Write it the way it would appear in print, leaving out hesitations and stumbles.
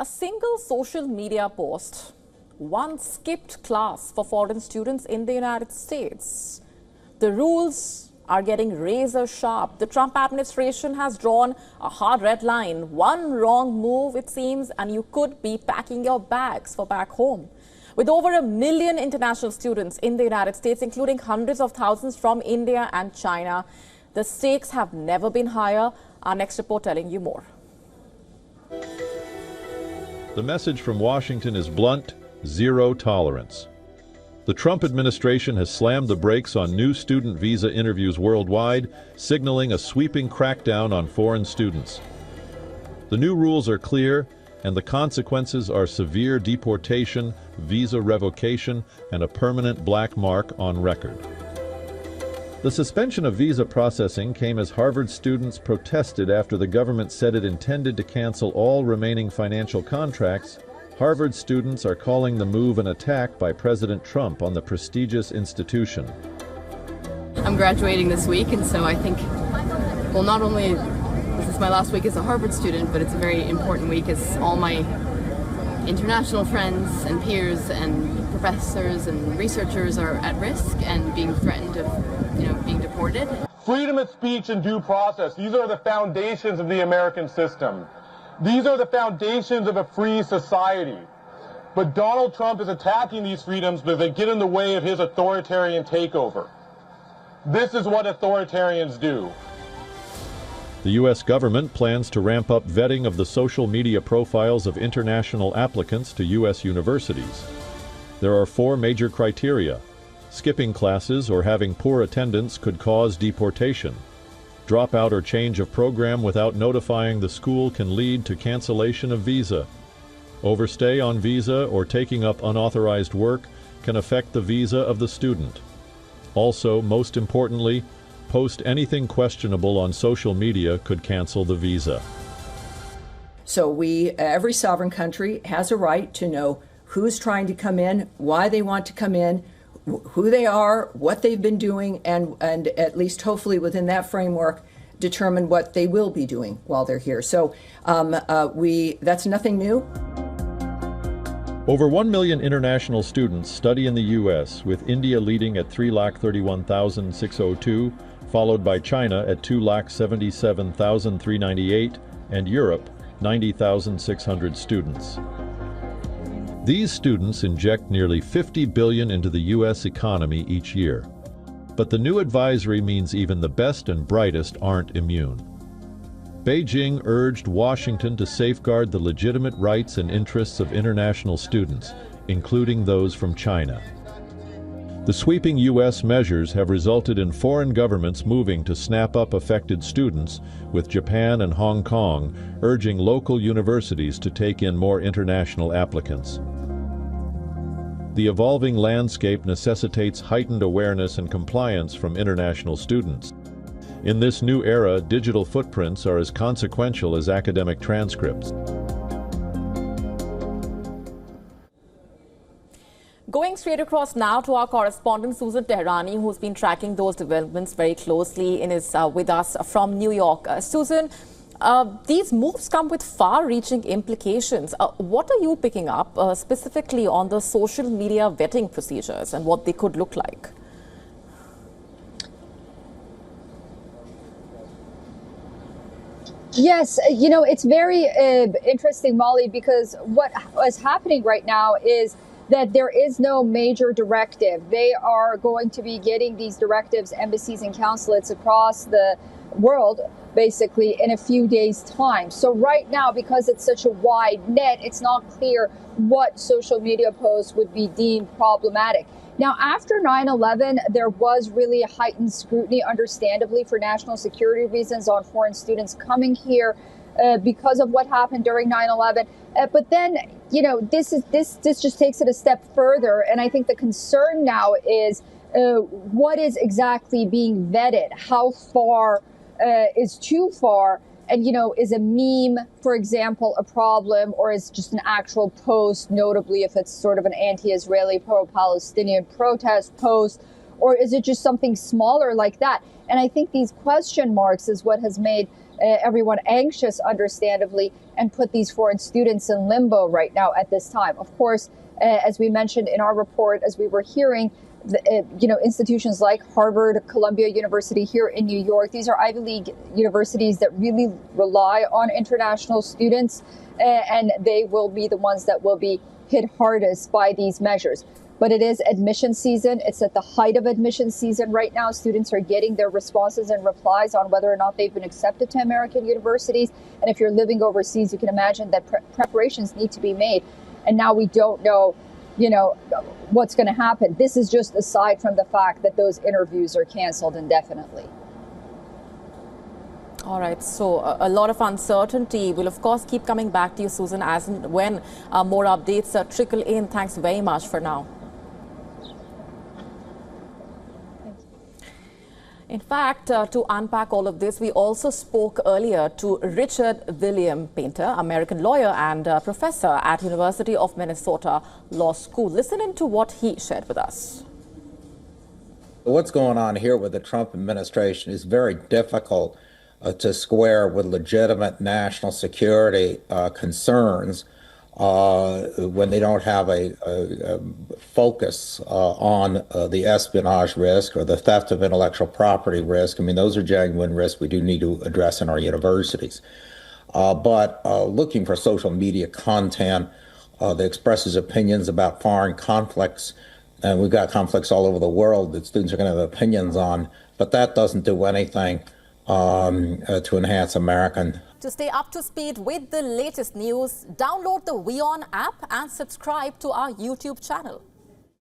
A single social media post once skipped class for foreign students in the United States. The rules are getting razor sharp. The Trump administration has drawn a hard red line. One wrong move, it seems, and you could be packing your bags for back home. With over 1 million international students in the United States, including hundreds of thousands from India and China, the stakes have never been higher. Our next report telling you more. The message from Washington is blunt: zero tolerance. The Trump administration has slammed the brakes on new student visa interviews worldwide, signaling a sweeping crackdown on foreign students. The new rules are clear, and the consequences are severe deportation, visa revocation, and a permanent black mark on record. The suspension of visa processing came as Harvard students protested after the government said it intended to cancel all remaining financial contracts. Harvard students are calling the move an attack by President Trump on the prestigious institution. I'm graduating this week, and so I think, well, not only is this my last week as a Harvard student, but it's a very important week as all my international friends and peers and professors and researchers are at risk and being threatened of, being deported. Freedom of speech and due process, these are the foundations of the American system. These are the foundations of a free society. But Donald Trump is attacking these freedoms because they get in the way of his authoritarian takeover. This is what authoritarians do. The U.S. government plans to ramp up vetting of the social media profiles of international applicants to U.S. universities. There are 4 major criteria. Skipping classes or having poor attendance could cause deportation. Dropout or change of program without notifying the school can lead to cancellation of visa. Overstay on visa or taking up unauthorized work can affect the visa of the student. Also, most importantly, post anything questionable on social media could cancel the visa. So every sovereign country has a right to know who's trying to come in, why they want to come in, who they are, what they've been doing, and at least hopefully within that framework, determine what they will be doing while they're here. So that's nothing new. Over 1 million international students study in the U.S., with India leading at 331,602, followed by China at 277,398, and Europe, 90,600 students. These students inject nearly $50 billion into the U.S. economy each year. But the new advisory means even the best and brightest aren't immune. Beijing urged Washington to safeguard the legitimate rights and interests of international students, including those from China. The sweeping U.S. measures have resulted in foreign governments moving to snap up affected students, with Japan and Hong Kong urging local universities to take in more international applicants. The evolving landscape necessitates heightened awareness and compliance from international students. In this new era, digital footprints are as consequential as academic transcripts. Going straight across now to our correspondent Susan Tehrani, who's been tracking those developments very closely and is with us from New York. Susan, these moves come with far-reaching implications. What are you picking up specifically on the social media vetting procedures and what they could look like? Yes, it's very interesting, Molly, because what is happening right now is that there is no major directive. They are going to be getting these directives, embassies and consulates across the world, basically, in a few days' time. So right now, because it's such a wide net, it's not clear what social media posts would be deemed problematic. Now, after 9/11, there was really a heightened scrutiny, understandably, for national security reasons on foreign students coming here because of what happened during 9/11. But then, this just takes it a step further. And I think the concern now is what is exactly being vetted? How far is too far? And, is a meme, for example, a problem, or is just an actual post, notably if it's sort of an anti-Israeli, pro-Palestinian protest post, or is it just something smaller like that? And I think these question marks is what has made everyone anxious, understandably, and put these foreign students in limbo right now at this time. Of course, as we mentioned in our report, as we were hearing, institutions like Harvard, Columbia University here in New York, these are Ivy League universities that really rely on international students, and they will be the ones that will be hit hardest by these measures. But it is admission season. It's at the height of admission season right now. Students are getting their responses and replies on whether or not they've been accepted to American universities. And if you're living overseas, you can imagine that preparations need to be made. And now we don't know, what's going to happen. This is just aside from the fact that those interviews are canceled indefinitely. All right, so a lot of uncertainty. We'll, of course, keep coming back to you, Susan, as and when more updates trickle in. Thanks very much for now. In fact, to unpack all of this, we also spoke earlier to Richard William Painter, American lawyer and professor at University of Minnesota Law School. Listen in to what he shared with us. What's going on here with the Trump administration is very difficult to square with legitimate national security concerns when they don't have a focus on the espionage risk or the theft of intellectual property risk. I mean, those are genuine risks we do need to address in our universities. But looking for social media content that expresses opinions about foreign conflicts, and we've got conflicts all over the world that students are going to have opinions on, but that doesn't do anything to enhance American. To stay up to speed with the latest news, download the WION app and subscribe to our YouTube channel.